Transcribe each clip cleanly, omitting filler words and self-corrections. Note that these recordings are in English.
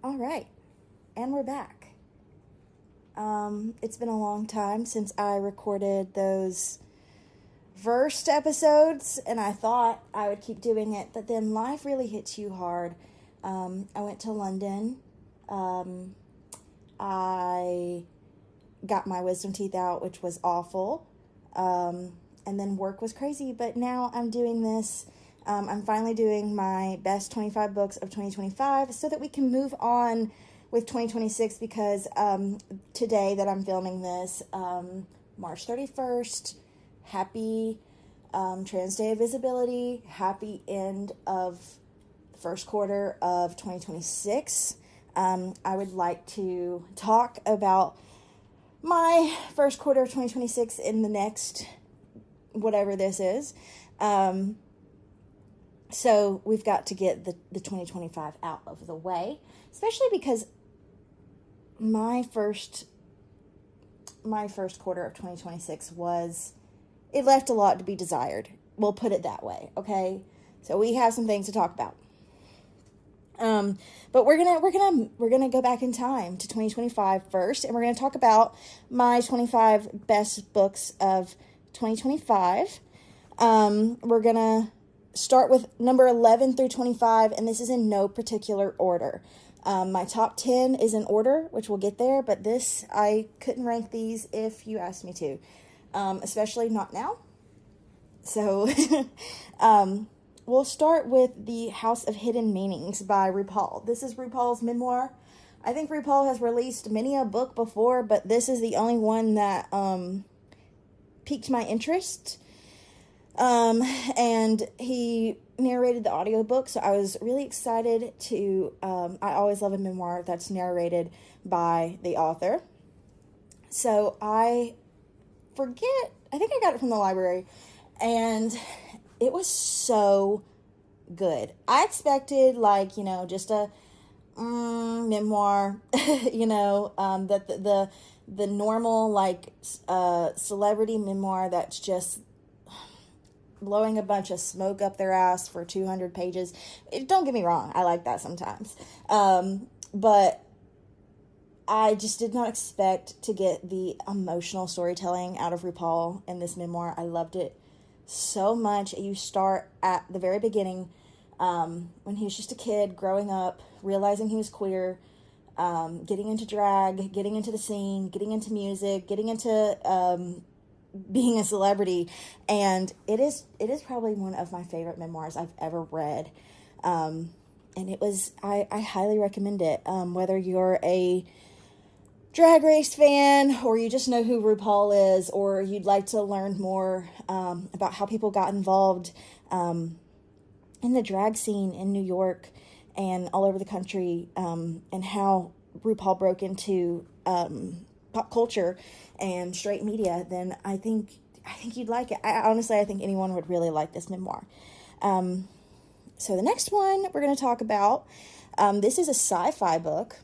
All right, and we're back. It's been a long time since I recorded those versed episodes, and I thought I would keep doing it, but then life really hits you hard. I went to London. Um, I got my wisdom teeth out, which was awful. And then work was crazy, but now I'm doing this. I'm finally doing my best 25 books of 2025 so that we can move on with 2026 because today that I'm filming this, March 31st, happy Trans Day of Visibility, happy end of the first quarter of 2026. I would like to talk about my first quarter of 2026 in the next whatever this is. So we've got to get the 2025 out of the way, especially because my first quarter of 2026 it left a lot to be desired. We'll put it that way, okay? So we have some things to talk about. But we're gonna go back in time to 2025 first, and we're gonna talk about my 25 best books of 2025. We're gonna start with number 11 through 25, and this is in no particular order. My top 10 is in order, which we'll get there, but I couldn't rank these if you asked me to, especially not now. So, we'll start with The House of Hidden Meanings by RuPaul. This is RuPaul's memoir. I think RuPaul has released many a book before, but this is the only one that piqued my interest. And he narrated the audiobook, so I was really excited to, I always love a memoir that's narrated by the author. So I think I got it from the library, and it was so good. I expected, just a memoir, that the normal, celebrity memoir that's just blowing a bunch of smoke up their ass for 200 pages. Don't get me wrong, I like that sometimes. But I just did not expect to get the emotional storytelling out of RuPaul in this memoir. I loved it so much. You start at the very beginning, when he was just a kid growing up, realizing he was queer, getting into drag, getting into the scene, getting into music, getting into being a celebrity, and it is probably one of my favorite memoirs I've ever read. And I highly recommend it, whether you're a Drag Race fan, or you just know who RuPaul is, or you'd like to learn more about how people got involved in the drag scene in New York and all over the country, and how RuPaul broke into pop culture and straight media, then I think you'd like it. I think anyone would really like this memoir. So the next one we're going to talk about, this is a sci-fi book.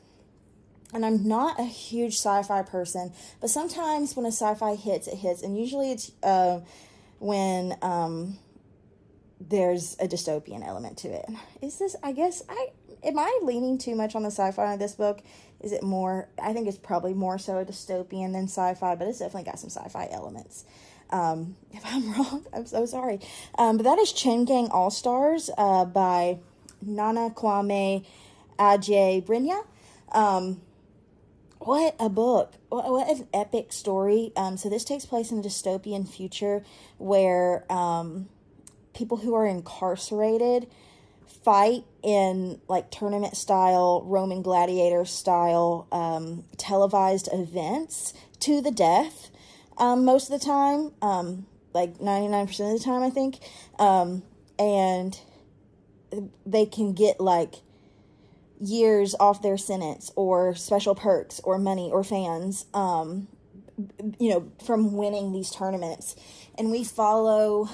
And I'm not a huge sci-fi person, but sometimes when a sci-fi hits, it hits. And usually it's when there's a dystopian element to it. Am I leaning too much on the sci-fi in this book? Is it more, I think it's probably more so a dystopian than sci-fi, but it's definitely got some sci-fi elements. If I'm wrong, I'm so sorry. But that is Chain Gang All-Stars by Nana Kwame Adjei-Brenyah. What a book. What an epic story. So this takes place in a dystopian future where people who are incarcerated fight in tournament style, Roman gladiator style, televised events to the death, most of the time, 99% of the time, I think. And they can get years off their sentence, or special perks, or money, or fans, from winning these tournaments. And we follow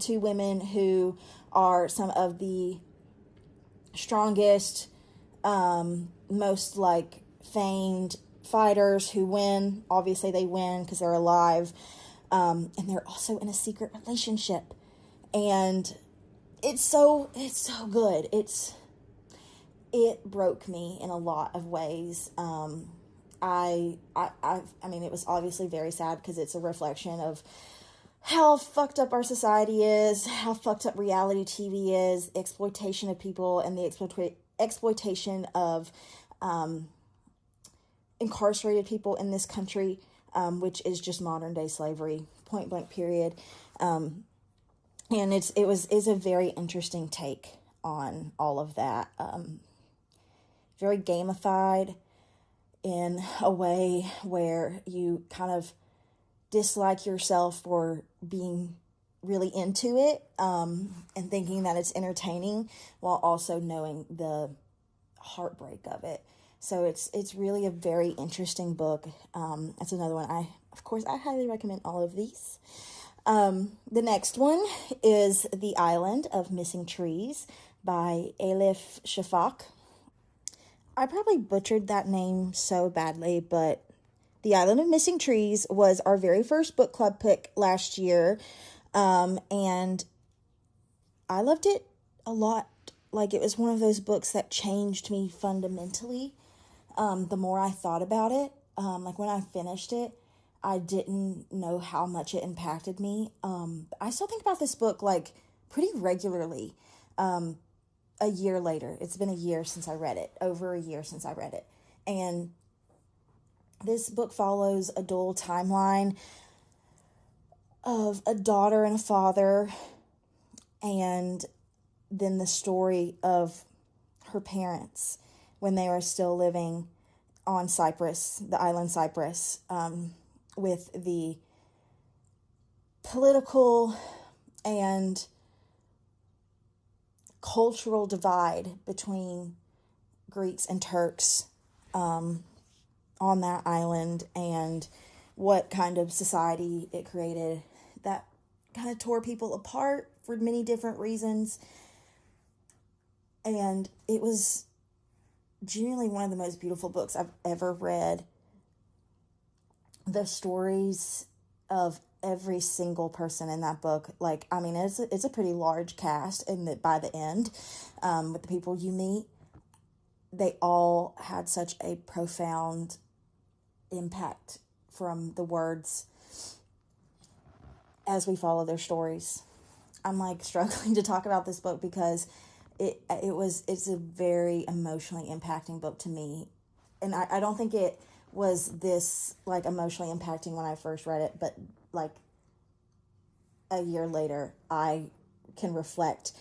two women who are some of the strongest, most famed fighters who win. Obviously they win because they're alive, and they're also in a secret relationship, and it's so good. it broke me in a lot of ways. I mean, it was obviously very sad because it's a reflection of how fucked up our society is, how fucked up reality TV is, exploitation of people, and the exploitation of incarcerated people in this country, which is just modern day slavery, point blank period. And it's a very interesting take on all of that. Very gamified in a way where you kind of dislike yourself for being really into it, and thinking that it's entertaining while also knowing the heartbreak of it. So it's really a very interesting book. That's another one I highly recommend all of these. The next one is The Island of Missing Trees by Elif Shafak. I probably butchered that name so badly, but The Island of Missing Trees was our very first book club pick last year, and I loved it a lot. Like, it was one of those books that changed me fundamentally. The more I thought about it, like when I finished it, I didn't know how much it impacted me. I still think about this book like pretty regularly. A year later, it's been a year since I read it, over a year since I read it. And this book follows a dual timeline of a daughter and a father, and then the story of her parents when they were still living on Cyprus, the island Cyprus, with the political and cultural divide between Greeks and Turks on that island, and what kind of society it created that kind of tore people apart for many different reasons. And it was genuinely one of the most beautiful books I've ever read. The stories of every single person in that book, like, I mean, it's a pretty large cast, and that by the end, with the people you meet, they all had such a profound impact from the words as we follow their stories. I'm like struggling to talk about this book because it's a very emotionally impacting book to me. And I don't think it was this like emotionally impacting when I first read it, but like a year later, I can reflect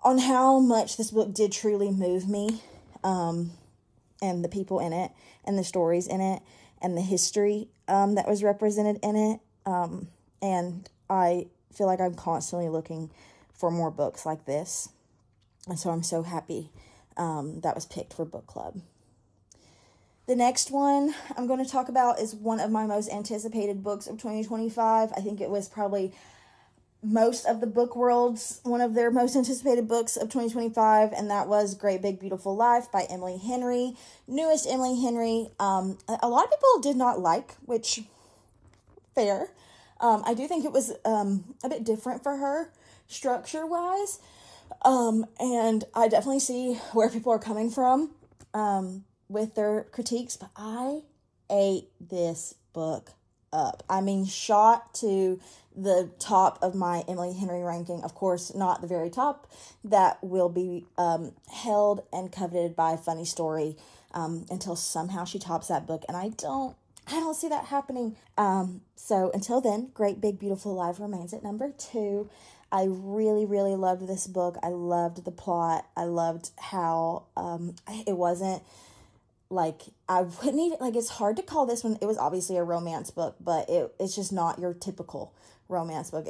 on how much this book did truly move me, and the people in it, and the stories in it, and the history that was represented in it. And I feel like I'm constantly looking for more books like this. And so I'm so happy that was picked for book club. The next one I'm going to talk about is one of my most anticipated books of 2025. I think it was probably most of the book world's one of their most anticipated books of 2025, and that was Great Big Beautiful Life by Emily Henry. Newest Emily Henry. A lot of people did not like, which, fair. I do think it was a bit different for her, structure-wise. And I definitely see where people are coming from with their critiques, but I ate this book up. I mean, shot to the top of my Emily Henry ranking. Of course, not the very top. That will be held and coveted by Funny Story until somehow she tops that book, and I don't see that happening. So until then, Great Big Beautiful Life remains at number 2. I really, really loved this book. I loved the plot. I loved how it wasn't like, I wouldn't even, like, it's hard to call this one, it was obviously a romance book, but it's just not your typical romance book.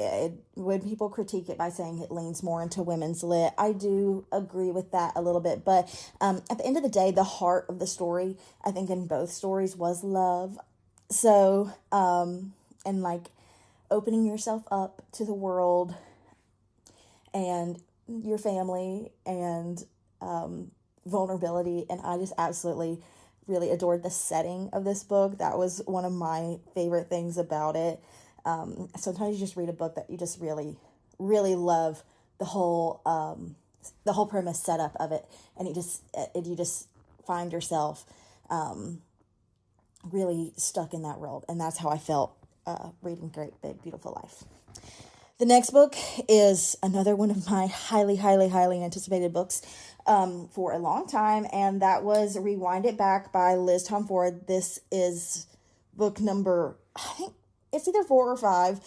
When people critique it by saying it leans more into women's lit, I do agree with that a little bit, but at the end of the day, the heart of the story, I think in both stories, was love. So, and like opening yourself up to the world and your family and vulnerability, and I just absolutely really adored the setting of this book. That was one of my favorite things about it. Sometimes you just read a book that you just really, really love the whole the whole premise setup of it, and you just find yourself really stuck in that world. And that's how I felt reading Great Big Beautiful Life. The next book is another one of my highly, highly, highly anticipated books for a long time, and that was Rewind It Back by Liz Tomforde. This is book number, I think it's either 4 or 5.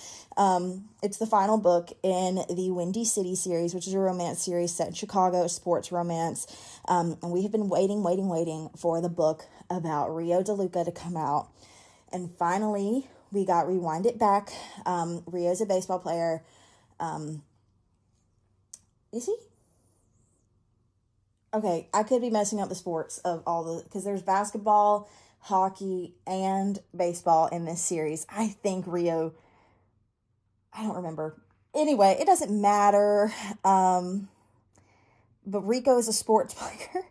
It's the final book in the Windy City series, which is a romance series set in Chicago, sports romance. And we have been waiting for the book about Rio DeLuca to come out. And finally, we got Rewind It Back. Rio's a baseball player. Is he? Okay, I could be messing up the sports of because there's basketball, hockey, and baseball in this series. I think Rio, I don't remember. Anyway, it doesn't matter. But Rico is a sports player.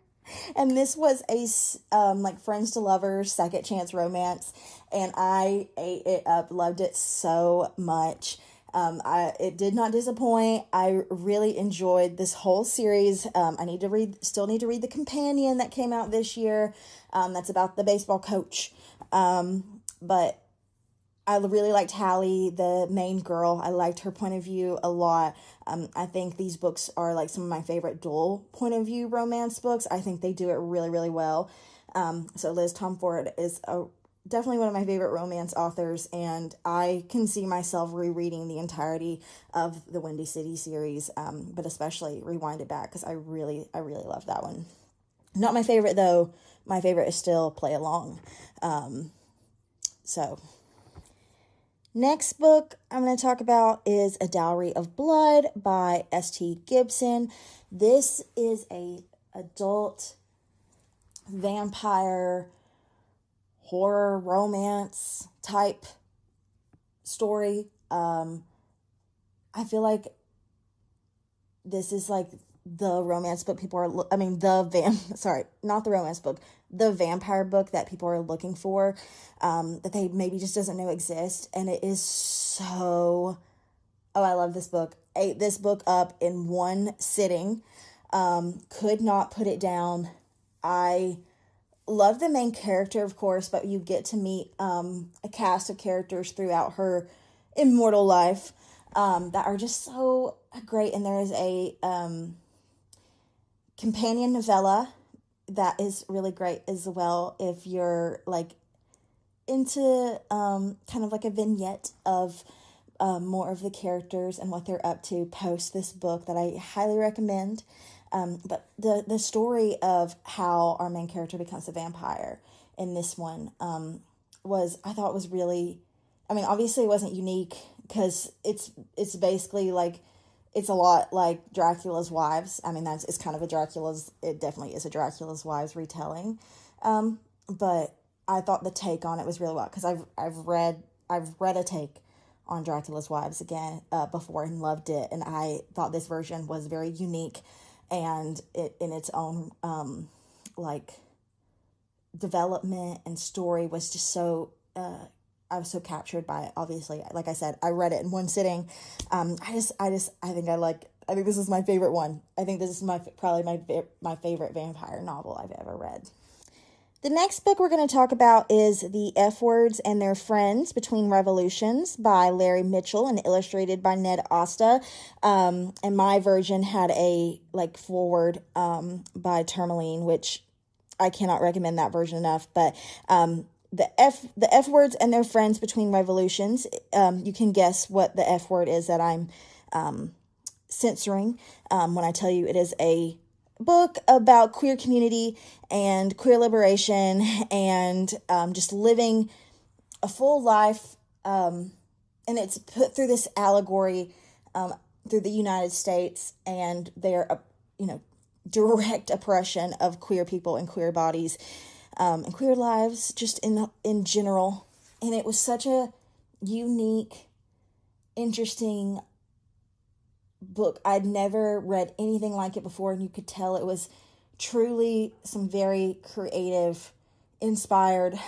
And this was a like friends to lovers, second chance romance, and I ate it up, loved it so much. It did not disappoint. I really enjoyed this whole series. Still need to read the companion that came out this year. That's about the baseball coach. But I really liked Hallie, the main girl. I liked her point of view a lot. I think these books are like some of my favorite dual point of view romance books. I think they do it really, really well. So Liz Tomforde is definitely one of my favorite romance authors, and I can see myself rereading the entirety of the Windy City series, but especially Rewind It Back, because I really love that one. Not my favorite, though. My favorite is still Play Along. Next book I'm going to talk about is A Dowry of Blood by S.T. Gibson. This is a adult vampire horror romance type story. I feel like this is like the romance book people are, not the romance book, the vampire book that people are looking for, that they maybe just doesn't know exist. And it is so, I love this book. Ate this book up in one sitting. Could not put it down. I love the main character, of course, but you get to meet a cast of characters throughout her immortal life that are just so great. And there is a companion novella that is really great as well if you're like into kind of like a vignette of more of the characters and what they're up to post this book that I highly recommend. But the story of how our main character becomes a vampire in this one I thought was really, obviously it wasn't unique because it's basically like, it's a lot like Dracula's Wives. It's kind of it definitely is a Dracula's Wives retelling. But I thought the take on it was really well, because I've read a take on Dracula's Wives again before and loved it, and I thought this version was very unique, and it in its own like development and story was just so I was so captured by it. Obviously, like I said, I read it in one sitting. I think this is my favorite one. I think this is probably my favorite vampire novel I've ever read. The next book we're going to talk about is The F Words and Their Friends Between Revolutions by Larry Mitchell and illustrated by Ned Asta. And my version had a forward by Tourmaline, which I cannot recommend that version enough. But the F Words and Their Friends Between Revolutions, you can guess what the F word is that I'm censoring when I tell you it is a book about queer community and queer liberation and just living a full life, and it's put through this allegory through the United States and their direct oppression of queer people and queer bodies and queer lives just in general. And it was such a unique, interesting book. I'd never read anything like it before, and you could tell it was truly some very creative, inspired,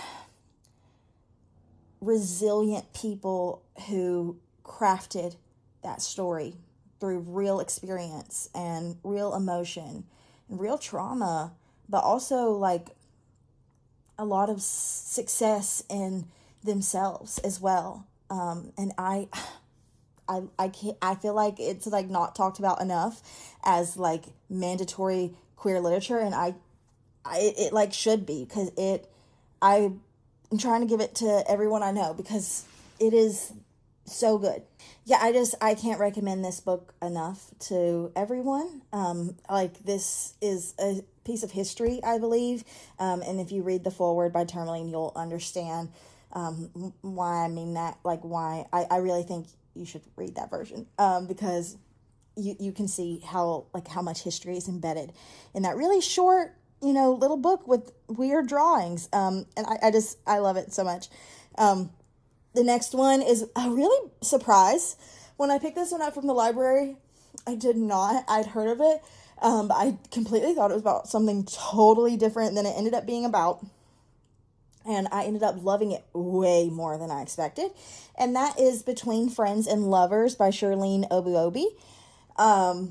resilient people who crafted that story. through real experience and real emotion and real trauma, but also like a lot of success in themselves as well. And I can't, I feel like it's like not talked about enough as like mandatory queer literature, and it like should be, because I'm trying to give it to everyone I know because it is so good. Yeah, I can't recommend this book enough to everyone. Like, this is a piece of history, I believe. And if you read the foreword by Tourmaline, you'll understand why I mean that. Like, why I really think you should read that version, because you can see how much history is embedded in that really short, little book with weird drawings. And I love it so much. The next one is a really surprise. When I picked this one up from the library, I'd heard of it, but I completely thought it was about something totally different than it ended up being about. And I ended up loving it way more than I expected. And that is Between Friends and Lovers by Shirlene Obuobi. I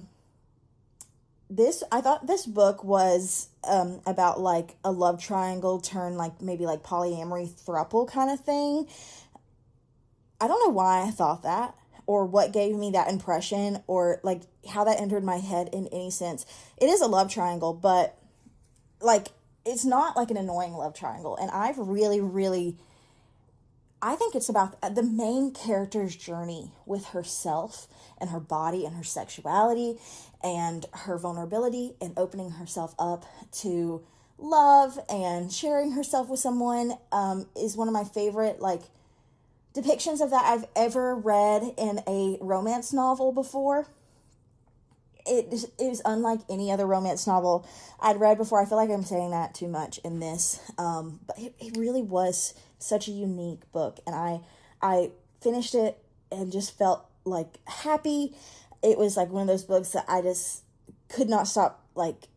thought this book was about like a love triangle turned like maybe like polyamory throuple kind of thing. I don't know why I thought that, or what gave me that impression, or like how that entered my head in any sense. It is a love triangle, but like it's not like an annoying love triangle. And I think it's about the main character's journey with herself and her body and her sexuality and her vulnerability and opening herself up to love and sharing herself with someone, is one of my favorite like depictions of that I've ever read in a romance novel before. It is unlike any other romance novel I'd read before. I feel like I'm saying that too much in this, but it really was such a unique book, and I finished it and just felt like happy. It was like one of those books that I just could not stop like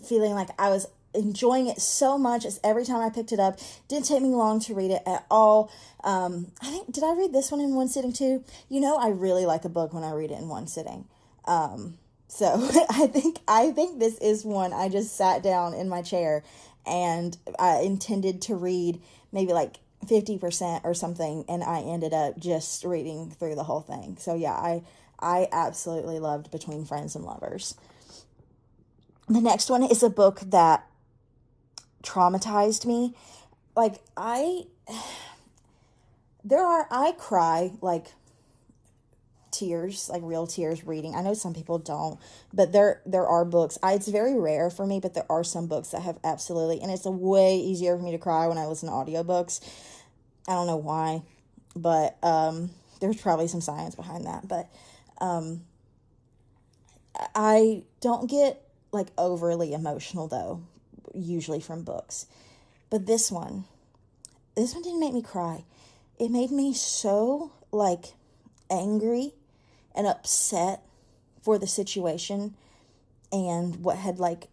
feeling like I was enjoying it so much as every time I picked it up. Didn't take me long to read it at all. Did I read this one in one sitting too? I really like a book when I read it in one sitting. So I think this is one I just sat down in my chair and I intended to read maybe like 50% or something, and I ended up just reading through the whole thing. So yeah, I absolutely loved Between Friends and Lovers. The next one is a book that traumatized me. Like I cry like tears, like real tears reading. I know some people don't, but there are books. It's very rare for me, but there are some books that have absolutely, and it's a way easier for me to cry when I listen to audiobooks. I don't know why, but there's probably some science behind that. But I don't get like overly emotional though, usually from books. But this one didn't make me cry. It made me so like angry and upset for the situation and what had like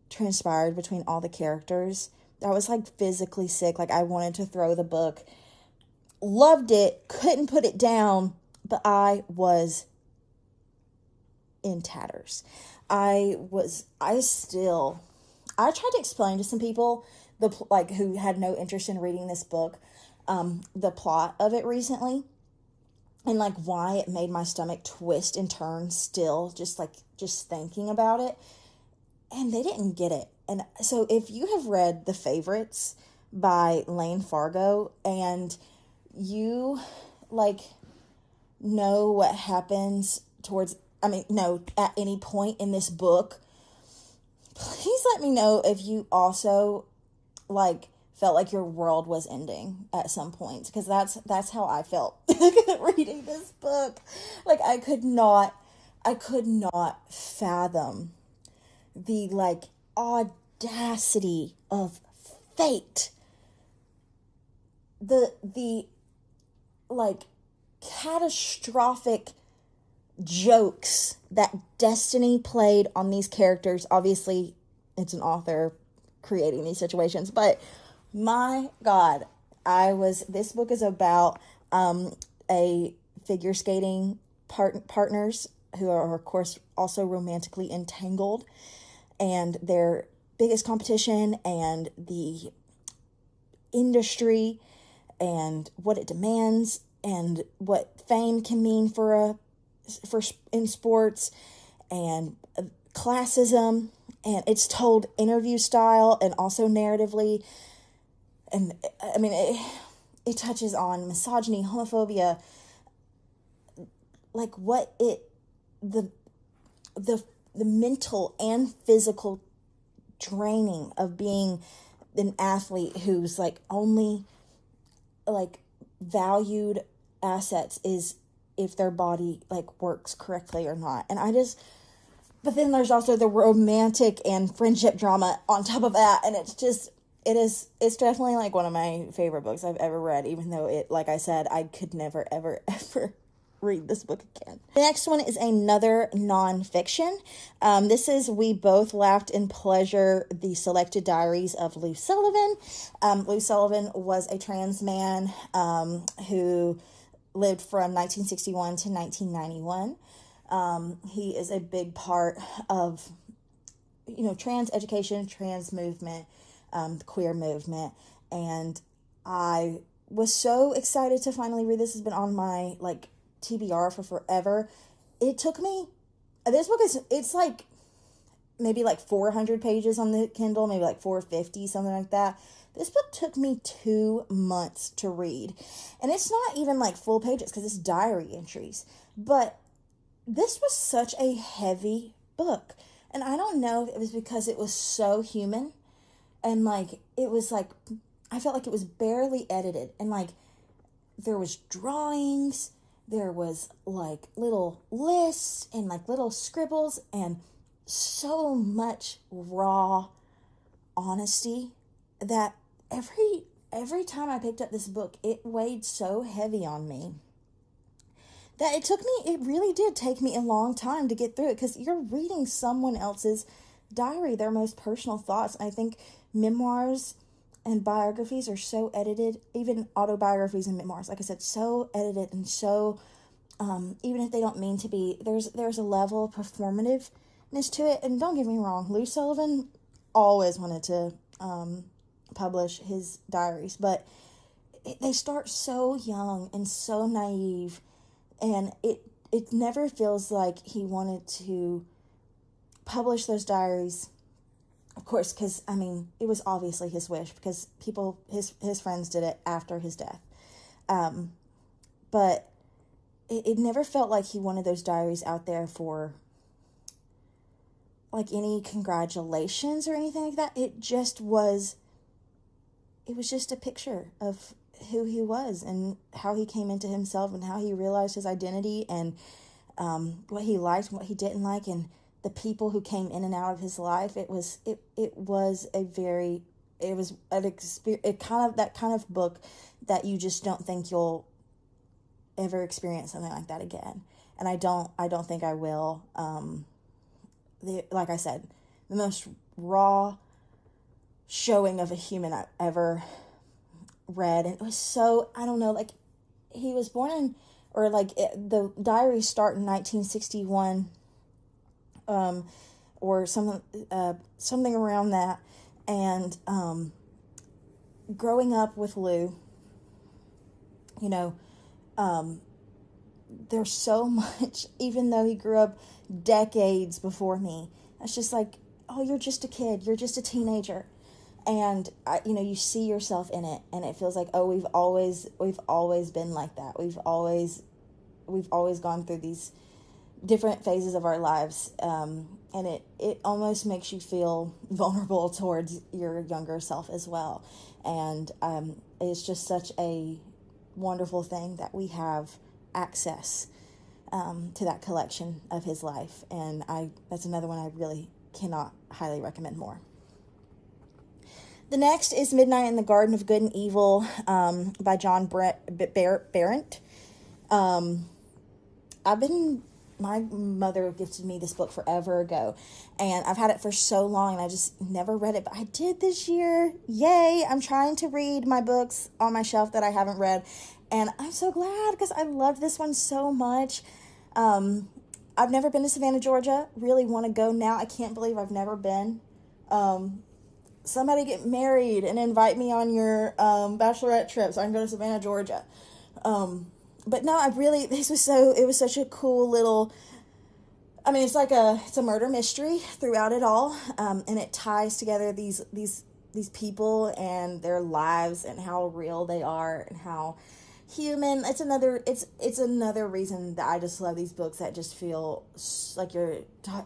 transpired between all the characters. I was like physically sick. Like I wanted to throw the book. Loved it, couldn't put it down, but I was in tatters. I tried to explain to some people who had no interest in reading this book, the plot of it recently, and like why it made my stomach twist and turn still, just thinking about it, and they didn't get it. And so if you have read The Favorites by Lane Fargo and you like know what happens at any point in this book, please let me know if you also like felt like your world was ending at some point, because that's how I felt reading this book. Like I could not fathom the like audacity of fate, the like catastrophic jokes that destiny played on these characters. Obviously, it's an author creating these situations, but my God, this book is about a figure skating partners who are, of course, also romantically entangled, and their biggest competition and the industry and what it demands and what fame can mean for in sports, and classism, and it's told interview style and also narratively. And I mean, it touches on misogyny, homophobia, like the mental and physical draining of being an athlete who's like only like valued assets is if their body like works correctly or not. And but then there's also the romantic and friendship drama on top of that, and it's definitely like one of my favorite books I've ever read, even though it, like I said, I could never ever ever read this book again. The next one is another nonfiction. This is We Both Laughed in Pleasure, The Selected Diaries of Lou Sullivan. Lou Sullivan was a trans man who lived from 1961 to 1991. He is a big part of, trans education, trans movement, the queer movement, and I was so excited to finally read this. Has been on my TBR for forever. It took me, this book it's like maybe 400 pages on the Kindle, maybe 450, something like that. This book took me 2 months to read, and it's not even full pages because it's diary entries, but this was such a heavy book, and I don't know if it was because it was so human, and it was I felt like it was barely edited, and there was drawings, there was little lists and little scribbles, and so much raw honesty that every time I picked up this book, it weighed so heavy on me that it really did take me a long time to get through it, because you're reading someone else's diary, their most personal thoughts. I think memoirs and biographies are so edited, even autobiographies and memoirs, like I said, so edited and so, even if they don't mean to be, there's a level of performativeness to it. And don't get me wrong, Lou Sullivan always wanted to publish his diaries, but they start so young and so naive, and it never feels like he wanted to publish those diaries, of course, because, it was obviously his wish, because his friends did it after his death. But it never felt like he wanted those diaries out there for, any congratulations or anything like that. It was just a picture of who he was and how he came into himself and how he realized his identity, and what he liked and what he didn't like, and the people who came in and out of his life. It was an experience, that kind of book that you just don't think you'll ever experience something like that again. And I don't think I will. Like I said, the most raw showing of a human I've ever read. And it was so, I don't know, he was born in, the diaries start in 1961, or something around that. And growing up with Lou, there's so much, even though he grew up decades before me, it's just oh, you're just a kid, you're just a teenager. And you see yourself in it, and it feels like, oh, we've always been like that. We've always gone through these different phases of our lives, and it almost makes you feel vulnerable towards your younger self as well. And it's just such a wonderful thing that we have access to that collection of his life, and that's another one I really cannot highly recommend more. The next is Midnight in the Garden of Good and Evil, by John Berendt. My mother gifted me this book forever ago, and I've had it for so long, and I just never read it, but I did this year. Yay! I'm trying to read my books on my shelf that I haven't read, and I'm so glad, because I loved this one so much. I've never been to Savannah, Georgia. Really want to go now. I can't believe I've never been. Somebody get married and invite me on your bachelorette trip so I can go to Savannah, Georgia. But no, it was such a cool little, I mean, it's a murder mystery throughout it all. And it ties together these people and their lives and how real they are and how human. It's another reason that I just love these books that just feel like you're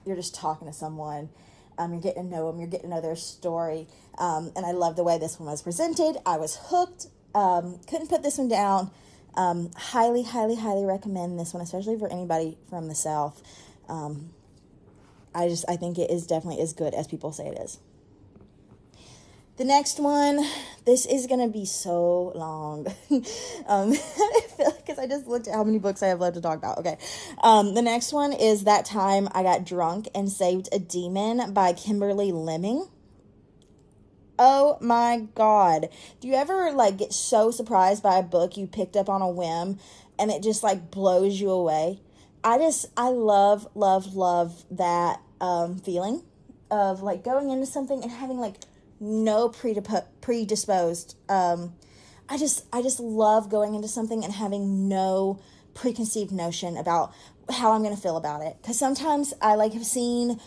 just talking to someone. You're getting to know them, you're getting to know their story. And I love the way this one was presented. I was hooked. Couldn't put this one down. Highly, highly, highly recommend this one, especially for anybody from the South. I think it is definitely as good as people say it is. The next one, this is going to be so long. I feel like, because I just looked at how many books I have left to talk about. Okay. The next one is That Time I Got Drunk and Saved a Demon by Kimberly Lemming. Oh my God. Do you ever like get so surprised by a book you picked up on a whim and it just like blows you away? I love, love, love that feeling of like going into something and having like no predisposed. I just love going into something and having no preconceived notion about how I'm going to feel about it. Because sometimes I like have seen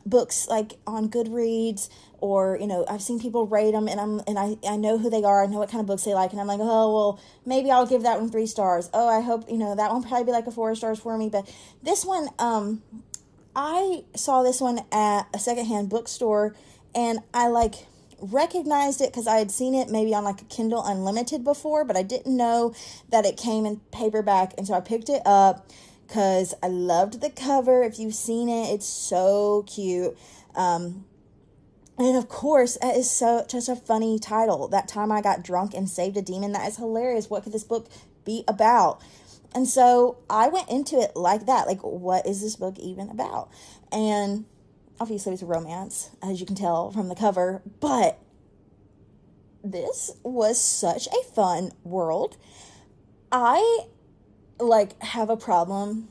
books like on Goodreads, or I've seen people rate them, and I know who they are, I know what kind of books they like, and I'm like, oh well, maybe I'll give that one 3 stars. Oh, I hope that one probably be like a 4 stars for me. But this one, I saw this one at a secondhand bookstore, and I like recognized it because I had seen it maybe on like a Kindle Unlimited before, but I didn't know that it came in paperback, and so I picked it up because I loved the cover. If you've seen it, it's so cute. And of course, it is just a funny title. That Time I Got Drunk and Saved a Demon. That is hilarious. What could this book be about? And so I went into it like that. Like, what is this book even about? And obviously it's a romance, as you can tell from the cover. But this was such a fun world. I have a problem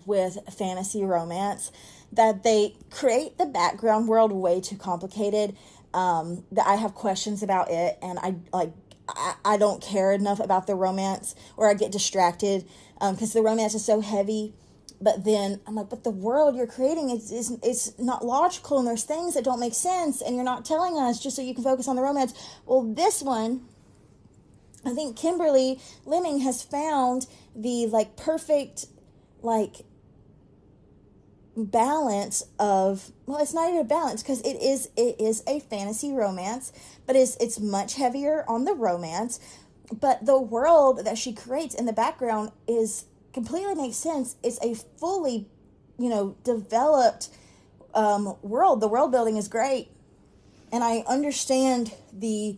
with fantasy romance that they create the background world way too complicated, that I have questions about it, and I don't care enough about the romance, or I get distracted because the romance is so heavy. But then I'm like, but the world you're creating is not logical, and there's things that don't make sense, and you're not telling us just so you can focus on the romance. Well, this one, I think Kimberly Lemming has found the perfect balance of, well, it's not even a balance because it is a fantasy romance, but it's much heavier on the romance. But the world that she creates in the background is completely makes sense. It's a fully developed world. The world building is great, and I understand the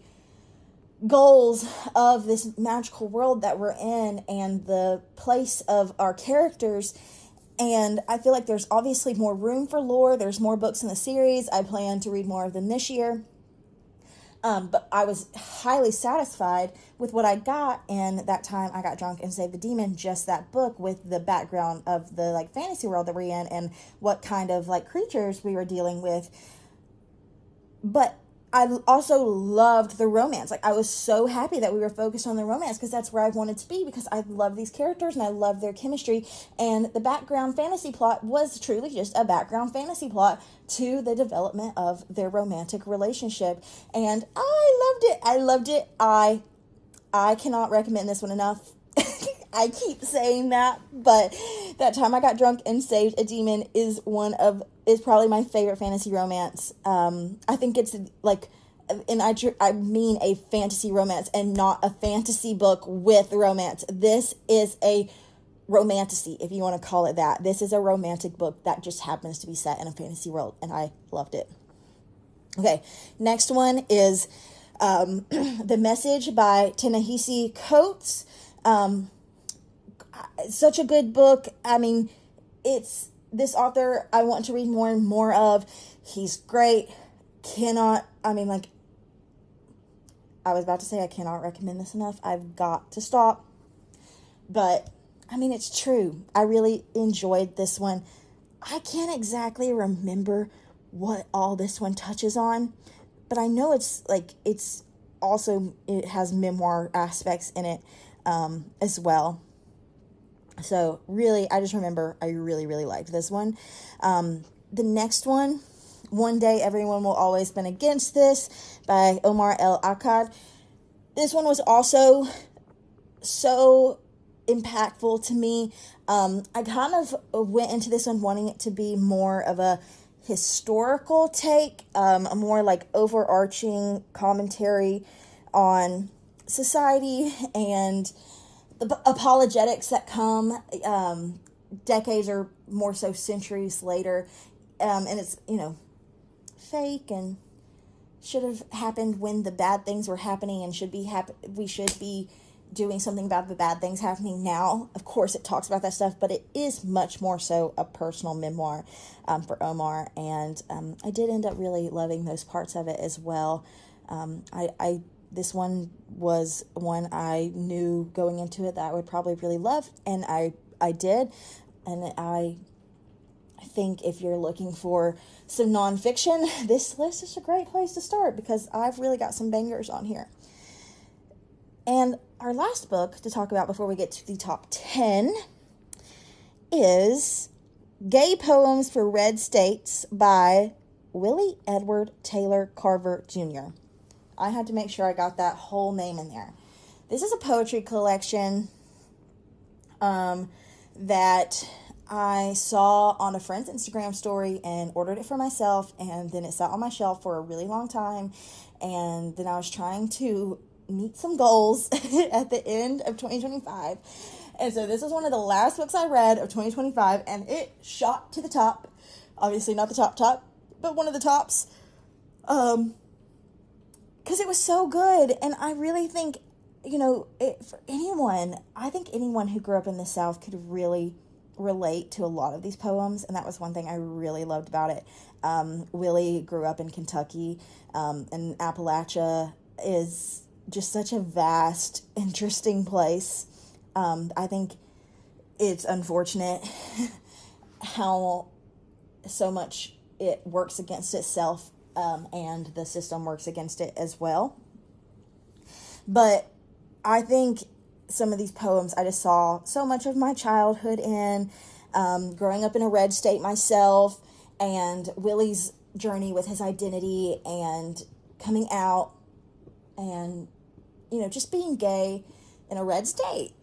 goals of this magical world that we're in and the place of our characters. And I feel like there's obviously more room for lore. There's more books in the series. I plan to read more of them this year. But I was highly satisfied with what I got, and That Time I Got Drunk and Saved the Demon, just that book, with the background of the fantasy world that we're in and what kind of creatures we were dealing with. But I also loved the romance. I was so happy that we were focused on the romance, because that's where I wanted to be, because I love these characters and I love their chemistry. And the background fantasy plot was truly just a background fantasy plot to the development of their romantic relationship. And I loved it. I cannot recommend this one enough. I keep saying that, but That Time I Got Drunk and Saved a Demon is probably my favorite fantasy romance. I think it's and I mean a fantasy romance and not a fantasy book with romance. This is a romantasy, if you want to call it that. This is a romantic book that just happens to be set in a fantasy world, and I loved it. Okay, next one is The Message by Ta-Nehisi Coates. Such a good book. I mean, it's this author I want to read more and more of. He's great. I was about to say I cannot recommend this enough. I've got to stop. But I mean, it's true. I really enjoyed this one. I can't exactly remember what all this one touches on, but I know it's also, it has memoir aspects in it as well. So really, I just remember I really, really liked this one. The next one, One Day Everyone Will Always Been Against This by Omar El Akkad. This one was also so impactful to me. I kind of went into this one wanting it to be more of a historical take, a more like overarching commentary on society and the apologetics that come decades or more so centuries later. And it's, fake and should have happened when the bad things were happening and we should be doing something about the bad things happening now. Of course, it talks about that stuff, but it is much more so a personal memoir for Omar, and I did end up really loving those parts of it as well. This one was one I knew going into it that I would probably really love, and I did, and I think if you're looking for some nonfiction, this list is a great place to start because I've really got some bangers on here. And our last book to talk about before we get to the top 10 is Gay Poems for Red States by Willie Edward Taylor Carver Jr. I had to make sure I got that whole name in there. This is a poetry collection that I saw on a friend's Instagram story and ordered it for myself, and then it sat on my shelf for a really long time, and then I was trying to meet some goals at the end of 2025, and so this is one of the last books I read of 2025, and it shot to the top. Obviously not the top, but one of the tops, because it was so good. And I really think, for anyone, I think anyone who grew up in the South could really relate to a lot of these poems, and that was one thing I really loved about it. Willie grew up in Kentucky, and Appalachia is just such a vast, interesting place. I think it's unfortunate how so much it works against itself, and the system works against it as well. But I think some of these poems I just saw so much of my childhood in, growing up in a red state myself, and Willie's journey with his identity and coming out, and just being gay in a red state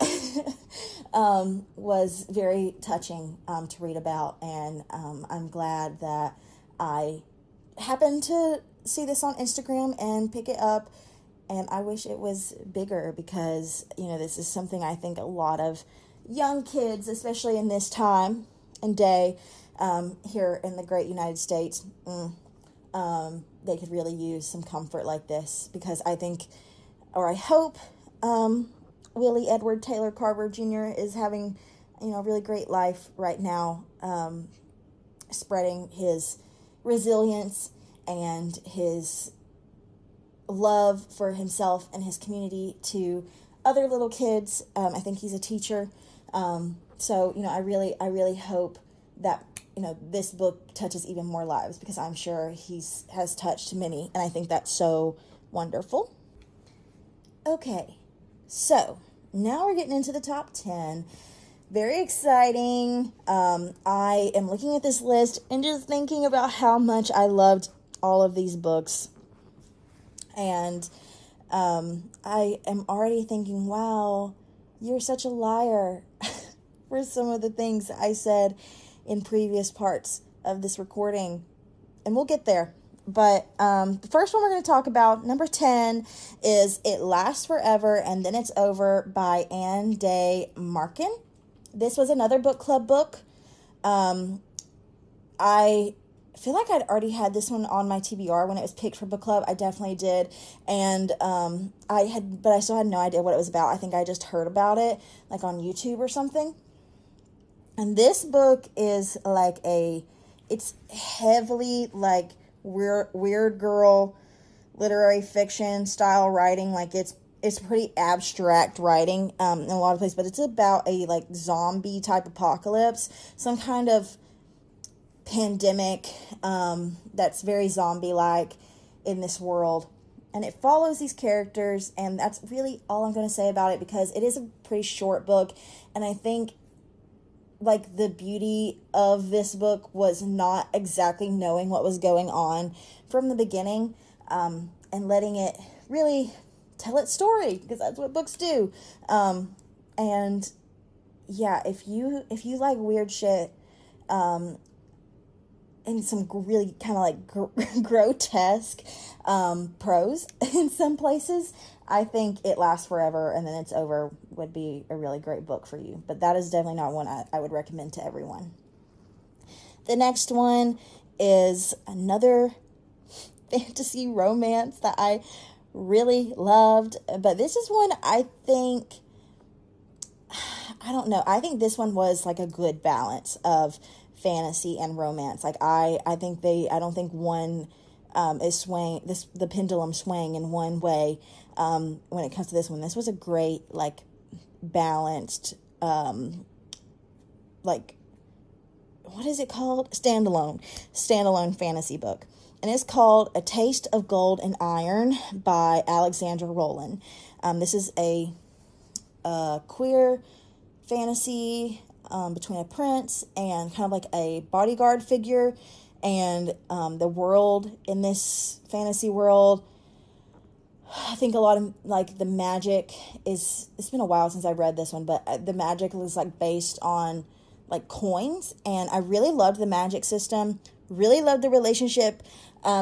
was very touching to read about. And I'm glad that I happened to see this on Instagram and pick it up. And I wish it was bigger because, this is something I think a lot of young kids, especially in this time and day here in the great United States, they could really use some comfort like this, because I think, or I hope, Willie Edward Taylor Carver Jr. is having, a really great life right now, spreading his resilience and his love for himself and his community to other little kids. I think he's a teacher. So, I really hope that, this book touches even more lives, because I'm sure has touched many, and I think that's so wonderful. Okay, so now we're getting into the top 10. Very exciting. I am looking at this list and just thinking about how much I loved all of these books. And I am already thinking, wow, you're such a liar for some of the things I said in previous parts of this recording. And we'll get there. But the first one we're going to talk about, number 10, is It Lasts Forever and Then It's Over by Ann Day Marken. This was another book club book. I feel like I'd already had this one on my TBR when it was picked for book club. I definitely did. And but I still had no idea what it was about. I think I just heard about it like on YouTube or something. And this book is it's heavily like weird girl literary fiction style writing. Like it's it's pretty abstract writing in a lot of places, but it's about a like zombie type apocalypse, some kind of pandemic that's very zombie-like in this world. And it follows these characters, and that's really all I'm going to say about it, because it is a pretty short book, and I think like the beauty of this book was not exactly knowing what was going on from the beginning, and letting it really tell its story, because that's what books do. And yeah, if you like weird shit, and some really kind of like grotesque prose in some places, I think It Lasts Forever and Then It's Over would be a really great book for you. But that is definitely not one I would recommend to everyone. The next one is another fantasy romance that I really loved. But this is one I think, I don't know, I think this one was like a good balance of fantasy and romance. Like I don't think one is swaying, the pendulum swaying in one way when it comes to this one. This was a great, like, balanced, like, what is it called? Standalone fantasy book. And it's called A Taste of Gold and Iron by Alexandra Rowland. This is a queer fantasy between a prince and kind of like a bodyguard figure. And the world in this fantasy world, I think a lot of like the magic is, it's been a while since I read this one, but the magic was like based on like coins. And I really loved the magic system, really loved the relationship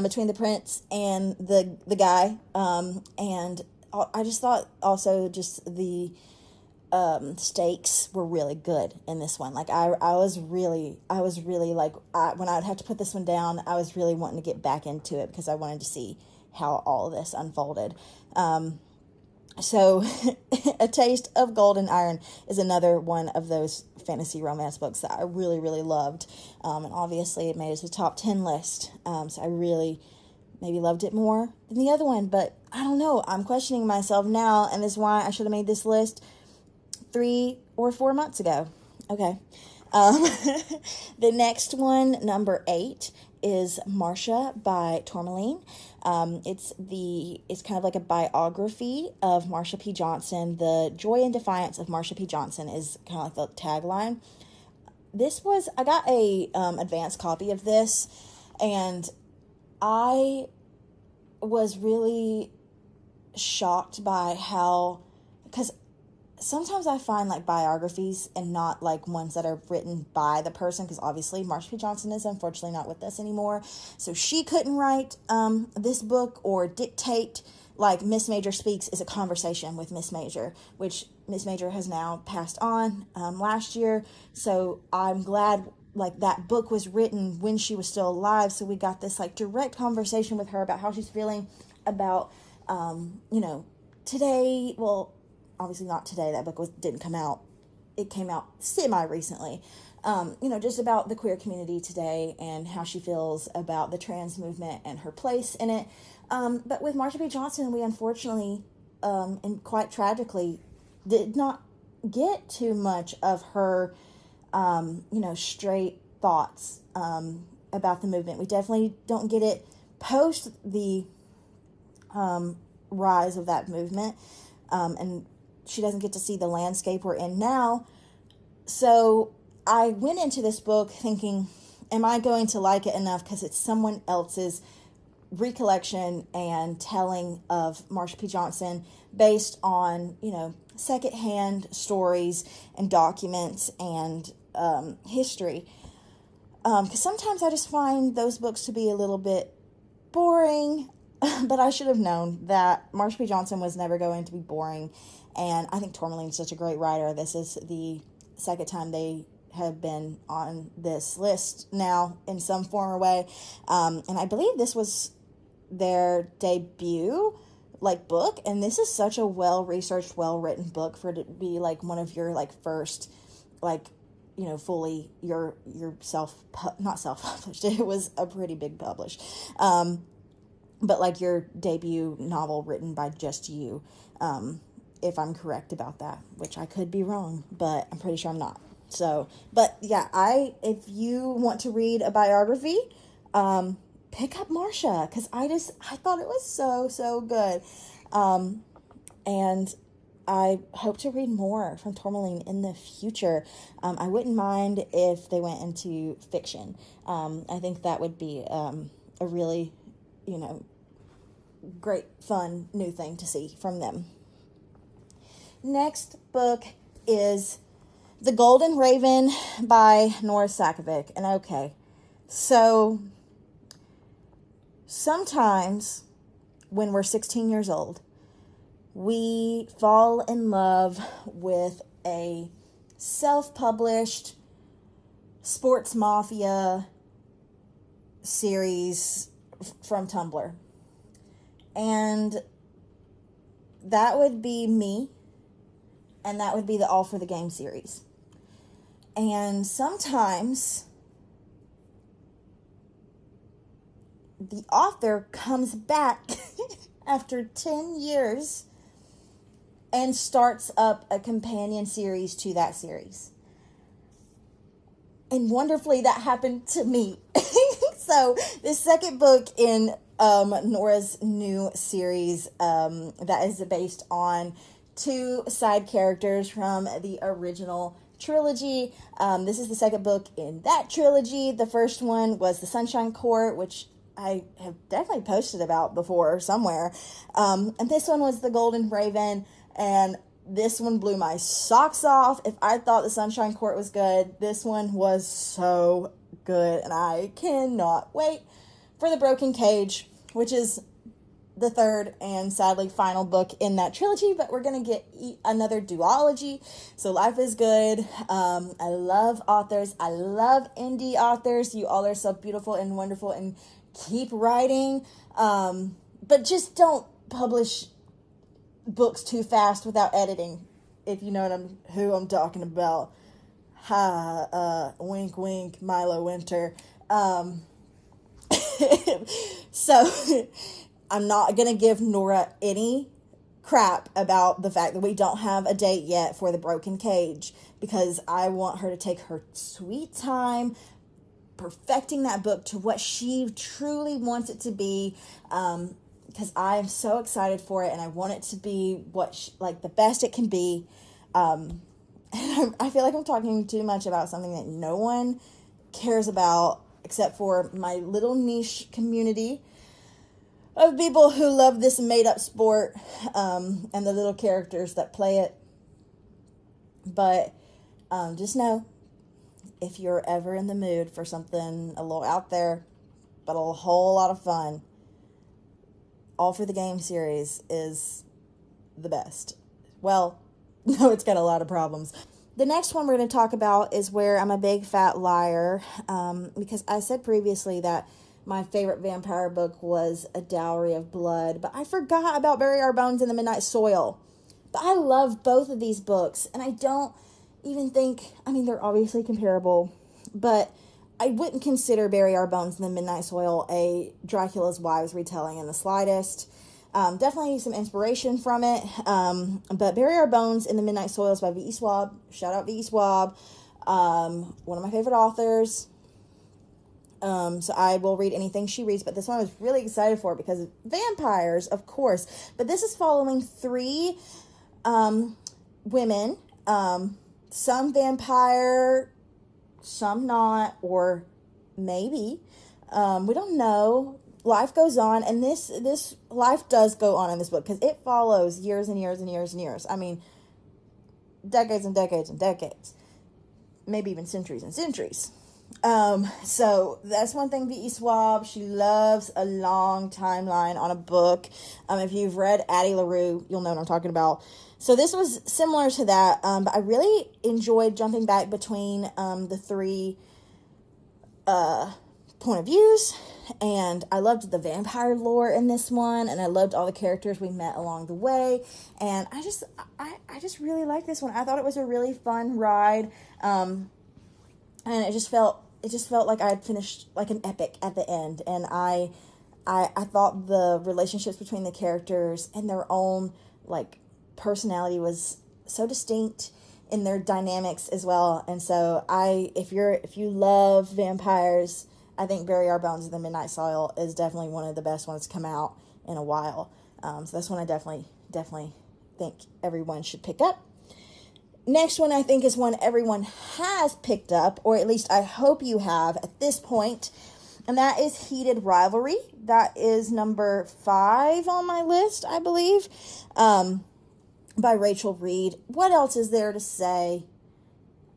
between the prince and the guy. And I just thought also just the stakes were really good in this one. Like I was really like, when I'd have to put this one down, I was really wanting to get back into it because I wanted to see how all of this unfolded. So A Taste of Gold and Iron is another one of those fantasy romance books that I really loved. And obviously it made it to the top 10 list. So I really maybe loved it more than the other one, but I don't know. I'm questioning myself now, and this is why I should have made this list 3 or 4 months ago. Okay. The next one, number 8, is Marcia by Tourmaline. It's kind of like a biography of Marsha P. Johnson. The Joy and Defiance of Marsha P. Johnson is kind of like the tagline. I got a advanced copy of this, and I was really shocked by how, because sometimes I find like biographies and not like ones that are written by the person, because obviously Marsha P. Johnson is unfortunately not with us anymore, so she couldn't write this book or dictate. Like Miss Major Speaks is a conversation with Miss Major, which Miss Major has now passed on last year, so I'm glad like that book was written when she was still alive, so we got this like direct conversation with her about how she's feeling about today. Well, obviously not today, that book didn't come out, it came out semi recently, just about the queer community today and how she feels about the trans movement and her place in it. But with Marsha P. Johnson, we unfortunately and quite tragically did not get too much of her straight thoughts about the movement. We definitely don't get it post the rise of that movement, and she doesn't get to see the landscape we're in now. So I went into this book thinking, am I going to like it enough, because it's someone else's recollection and telling of Marsha P. Johnson based on, secondhand stories and documents and history. Because sometimes I just find those books to be a little bit boring, but I should have known that Marsha P. Johnson was never going to be boring, and I think Tourmaline is such a great writer. This is the second time they have been on this list now in some form or way, and I believe this was their debut book, and this is such a well-researched, well-written book for it to be like one of your first fully not self-published. It was a pretty big published. but like your debut novel written by just you, if I'm correct about that, which I could be wrong, but I'm pretty sure I'm not. So, but yeah, if you want to read a biography, pick up Marcia, because I thought it was so good. And I hope to read more from Tourmaline in the future. I wouldn't mind if they went into fiction. I think that would be a really, great, fun, new thing to see from them. Next book is The Golden Raven by Nora Sakavic. And okay, so sometimes when we're 16 years old, we fall in love with a self-published sports mafia series from Tumblr. And that would be me, and that would be the All for the Game series. And sometimes the author comes back after 10 years and starts up a companion series to that series. And wonderfully, that happened to me. So the second book in Nora's new series that is based on 2 side characters from the original trilogy. This is the second book in that trilogy. The first one was The Sunshine Court, which I have definitely posted about before somewhere. And this one was The Golden Raven, and this one blew my socks off. If I thought The Sunshine Court was good, this one was so good, and I cannot wait for The Broken Cage, which is the third and sadly final book in that trilogy, but we're going to get another duology, so life is good. I love authors. I love indie authors. You all are so beautiful and wonderful, and keep writing, but just don't publish books too fast without editing, if you know who I'm talking about. Wink wink, Milo Winter. So I'm not gonna give Nora any crap about the fact that we don't have a date yet for The Broken Cage, because I want her to take her sweet time perfecting that book to what she truly wants it to be, because I am so excited for it, and I want it to be the best it can be. And I feel like I'm talking too much about something that no one cares about except for my little niche community of people who love this made-up sport, and the little characters that play it. But just know, if you're ever in the mood for something a little out there, but a whole lot of fun, All for the Game series is the best. Well, no, it's got a lot of problems. The next one we're going to talk about is Where I'm a Big Fat Liar, because I said previously that my favorite vampire book was A Dowry of Blood, but I forgot about Bury Our Bones in the Midnight Soil. But I love both of these books, and I don't even think, they're obviously comparable, but I wouldn't consider Bury Our Bones in the Midnight Soil a Dracula's Wives retelling in the slightest. Definitely some inspiration from it, but Bury Our Bones in the Midnight Soil is by V.E. Schwab. Shout out V.E. Schwab, one of my favorite authors. So I will read anything she reads, but this one I was really excited for because vampires, of course. But this is following 3 women, some vampire, some not, or maybe. We don't know. Life goes on, and this life does go on in this book, because it follows years and years and years and years. Decades and decades and decades. Maybe even centuries and centuries. So that's one thing V.E. Schwab, she loves a long timeline on a book. If you've read Addie LaRue, you'll know what I'm talking about. So this was similar to that, but I really enjoyed jumping back between the 3 point of views, and I loved the vampire lore in this one, and I loved all the characters we met along the way, and I just really liked this one. I thought it was a really fun ride, and it just felt like I had finished like an epic at the end, and I I thought the relationships between the characters and their own, like, personality was so distinct in their dynamics as well. And so if you love vampires, I think Bury Our Bones in the Midnight Soil is definitely one of the best ones to come out in a while. So that's one I definitely think everyone should pick up. Next one I think is one everyone has picked up, or at least I hope you have at this point, and that is Heated Rivalry. That is number 5 on my list, I believe, by Rachel Reed. What else is there to say?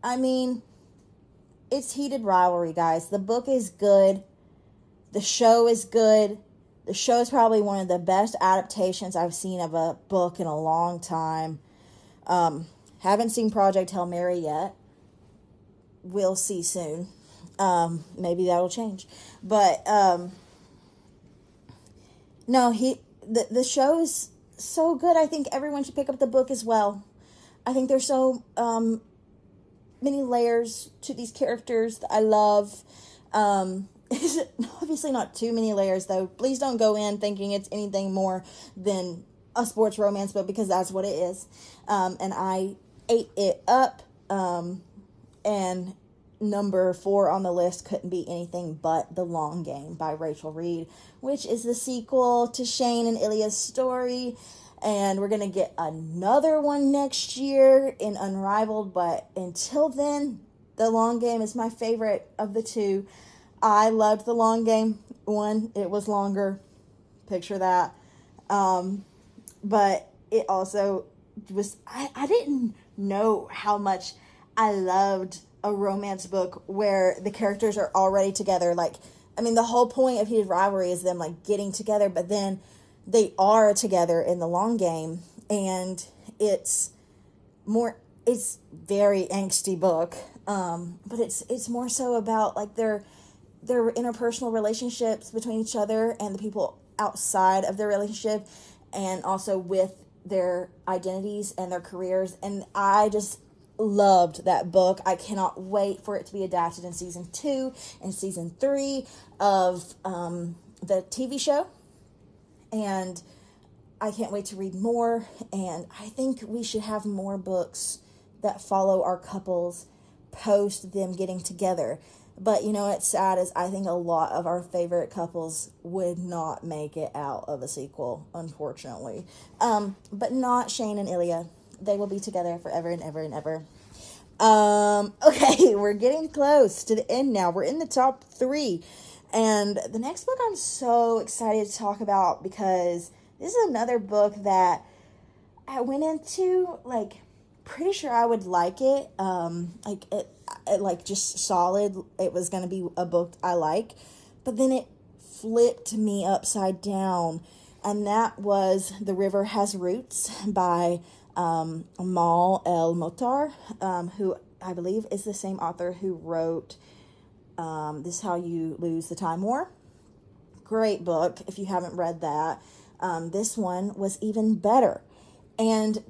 I mean, it's Heated Rivalry, guys. The book is good. The show is good. The show is probably one of the best adaptations I've seen of a book in a long time. Haven't seen Project Hail Mary yet. We'll see soon. Maybe that'll change. But no, the show is so good. I think everyone should pick up the book as well. I think there's so many layers to these characters that I love. Obviously not too many layers, though. Please don't go in thinking it's anything more than a sports romance book, because that's what it is. And I ate it up. And number 4 on the list couldn't be anything but The Long Game by Rachel Reed, which is the sequel to Shane and Ilya's story. And we're going to get another one next year in Unrivaled. But until then, The Long Game is my favorite of the two. I loved The Long Game. One, it was longer. Picture that. But it also was... I didn't know how much I loved a romance book where the characters are already together. Like, I mean, the whole point of Heated Rivalry is them, like, getting together, but then they are together in The Long Game, and it's very angsty book, but it's more so about, like, their interpersonal relationships between each other and the people outside of their relationship, and also with their identities and their careers. And I just loved that book. I cannot wait for it to be adapted in season 2 and season 3 of the TV show. And I can't wait to read more. And I think we should have more books that follow our couples post them getting together. But, you know, what's sad is I think a lot of our favorite couples would not make it out of a sequel, unfortunately. But not Shane and Ilya. They will be together forever and ever and ever. Okay, we're getting close to the end now. We're in the top 3. And the next book I'm so excited to talk about, because this is another book that I went into, like, pretty sure I would like it. Like, just solid. It was going to be a book I like. But then it flipped me upside down. And that was The River Has Roots by Amal El-Mohtar, who I believe is the same author who wrote This Is How You Lose the Time War. Great book if you haven't read that. This one was even better. And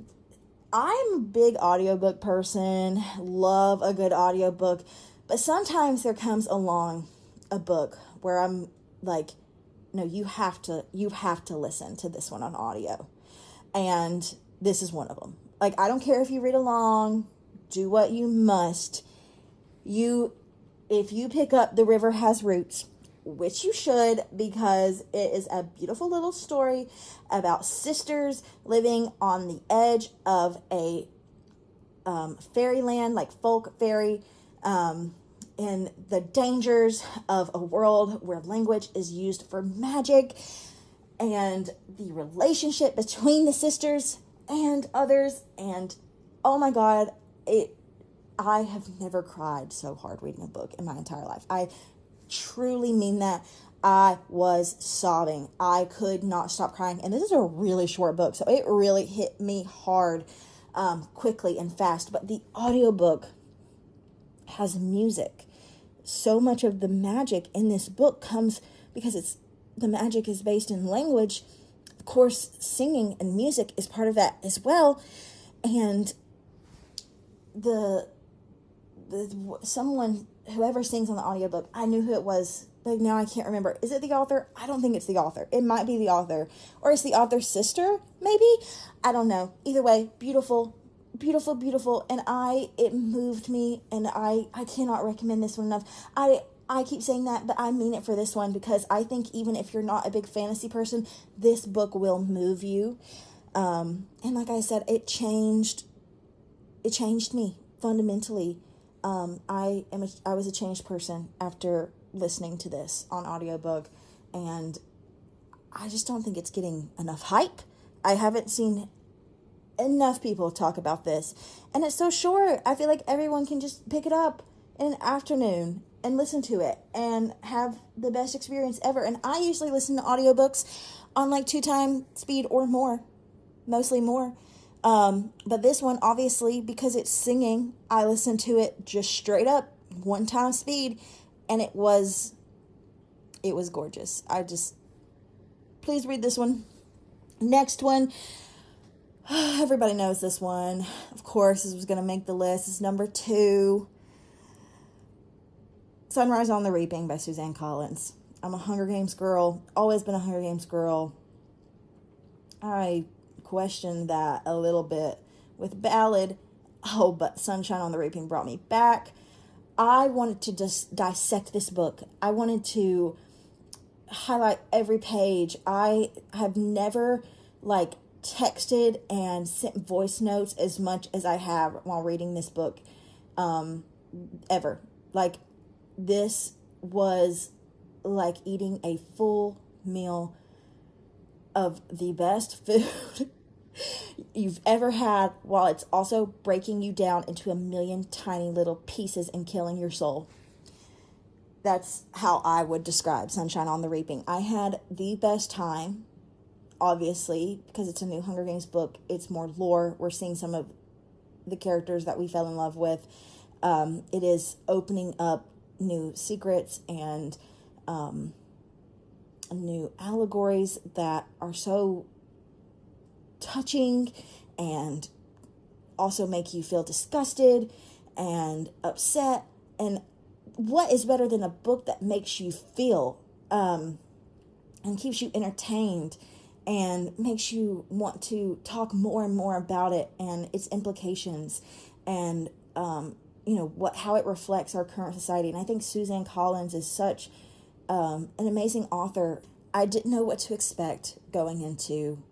I'm a big audiobook person, love a good audiobook, but sometimes there comes along a book where I'm like, no, you have to listen to this one on audio. And this is one of them. Like, I don't care if you read along, do what you must. If you pick up The River Has Roots, which you should, because it is a beautiful little story about sisters living on the edge of a fairyland, like folk fairy, and the dangers of a world where language is used for magic, and the relationship between the sisters and others. And oh my God, I have never cried so hard reading a book in my entire life. I truly mean that. I was sobbing. I could not stop crying. And this is a really short book, so it really hit me hard, quickly and fast. But the audiobook has music. So much of the magic in this book comes because the magic is based in language. Of course, singing and music is part of that as well. And whoever sings on the audiobook, I knew who it was like now I can't remember. Is it the author? I don't think it's the author. It might be the author. Or it's the author's sister, maybe? I don't know. Either way, beautiful, beautiful, beautiful. And it moved me, and I cannot recommend this one enough. I keep saying that, but I mean it for this one, because I think even if you're not a big fantasy person, this book will move you. And like I said, it changed me fundamentally. I was a changed person after listening to this on audiobook, and I just don't think it's getting enough hype. I haven't seen enough people talk about this, and it's so short. I feel like everyone can just pick it up in an afternoon and listen to it and have the best experience ever. And I usually listen to audiobooks on like 2x speed or more, mostly more. But this one, obviously, because it's singing, I listened to it just straight up 1x speed, and it was gorgeous. Please read this one. Next one, everybody knows this one. Of course, this was going to make the list. It's number 2. Sunrise on the Reaping by Suzanne Collins. I'm a Hunger Games girl. Always been a Hunger Games girl. I questioned that a little bit with Ballad. Oh, but Sunshine on the Reaping brought me back. I wanted to just dissect this book. I wanted to highlight every page. I have never texted and sent voice notes as much as I have while reading this book ever. This was like eating a full meal of the best food you've ever had, while it's also breaking you down into a million tiny little pieces and killing your soul. That's how I would describe Sunshine on the Reaping. I had the best time, obviously, because it's a new Hunger Games book. It's more lore. We're seeing some of the characters that we fell in love with. It is opening up new secrets and new allegories that are so touching and also make you feel disgusted and upset. And what is better than a book that makes you feel and keeps you entertained and makes you want to talk more and more about it and its implications and how it reflects our current society. And I think Suzanne Collins is such an amazing author. I didn't know what to expect going into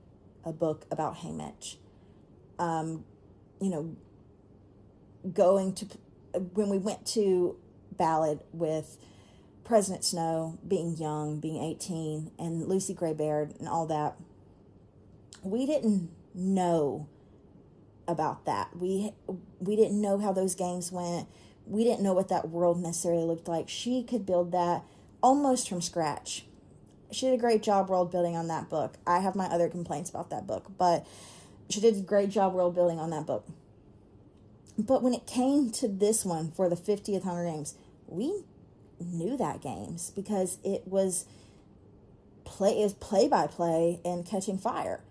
a book about Haymitch. When we went to Ballad with President Snow being young, being 18, and Lucy Greybeard and all that, we didn't know about that. We didn't know how those games went. We didn't know what that world necessarily looked like. She could build that almost from scratch. She did a great job world building on that book. I have my other complaints about that book, but she did a great job world building on that book. But when it came to this one for the 50th Hunger Games, we knew that games because it was play by play and Catching Fire.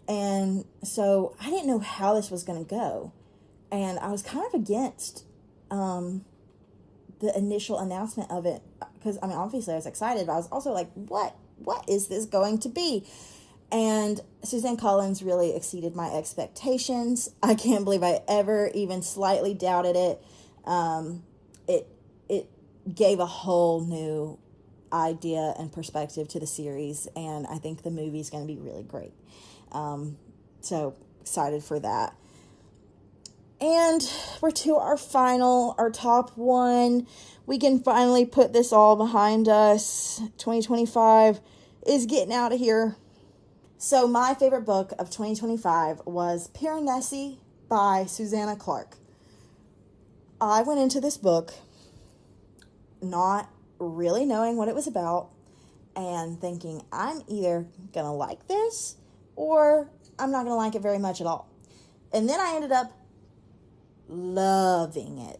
And so I didn't know how this was going to go. And I was kind of against the initial announcement of it, because obviously I was excited, but I was also like, what is this going to be? And Suzanne Collins really exceeded my expectations. I can't believe I ever even slightly doubted it. It gave a whole new idea and perspective to the series, and I think the movie's going to be really great. So excited for that. And we're to our top one. We can finally put this all behind us. 2025 is getting out of here. So my favorite book of 2025 was Piranesi by Susanna Clarke. I went into this book not really knowing what it was about and thinking, I'm either going to like this or I'm not going to like it very much at all. And then I ended up loving it.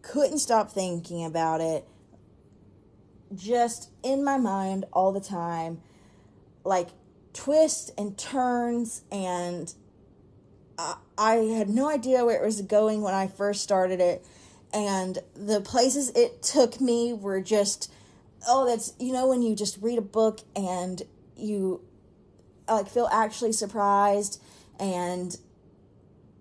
Couldn't stop thinking about it. Just in my mind all the time. Twists and turns, and I had no idea where it was going when I first started it. And the places it took me were just oh, that's, when you just read a book and you like feel actually surprised, and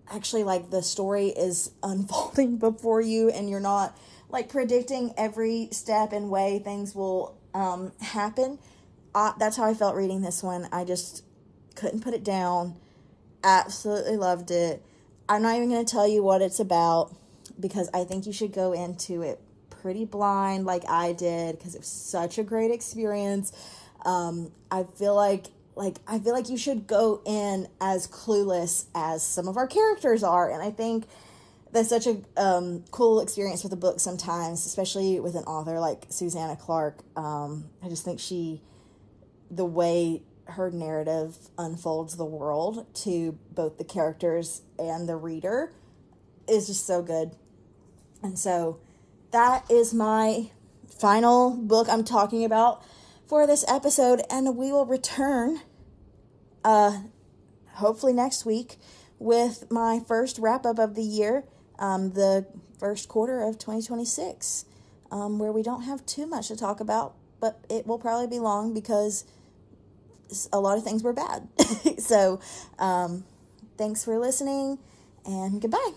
actually like the story is unfolding before you, and you're not like predicting every step and way things will happen. That's how I felt reading this one. I just couldn't put it down. Absolutely loved it. I'm not even going to tell you what it's about, because I think you should go into it pretty blind like I did, because it was such a great experience. I feel like you should go in as clueless as some of our characters are, and I think that's such a cool experience with a book sometimes, especially with an author like Susanna Clarke. I just think the way her narrative unfolds the world to both the characters and the reader is just so good. And so that is my final book I'm talking about for this episode, and we will return hopefully next week with my first wrap-up of the year, the first quarter of 2026, where we don't have too much to talk about, but it will probably be long because a lot of things were bad. So thanks for listening, and goodbye.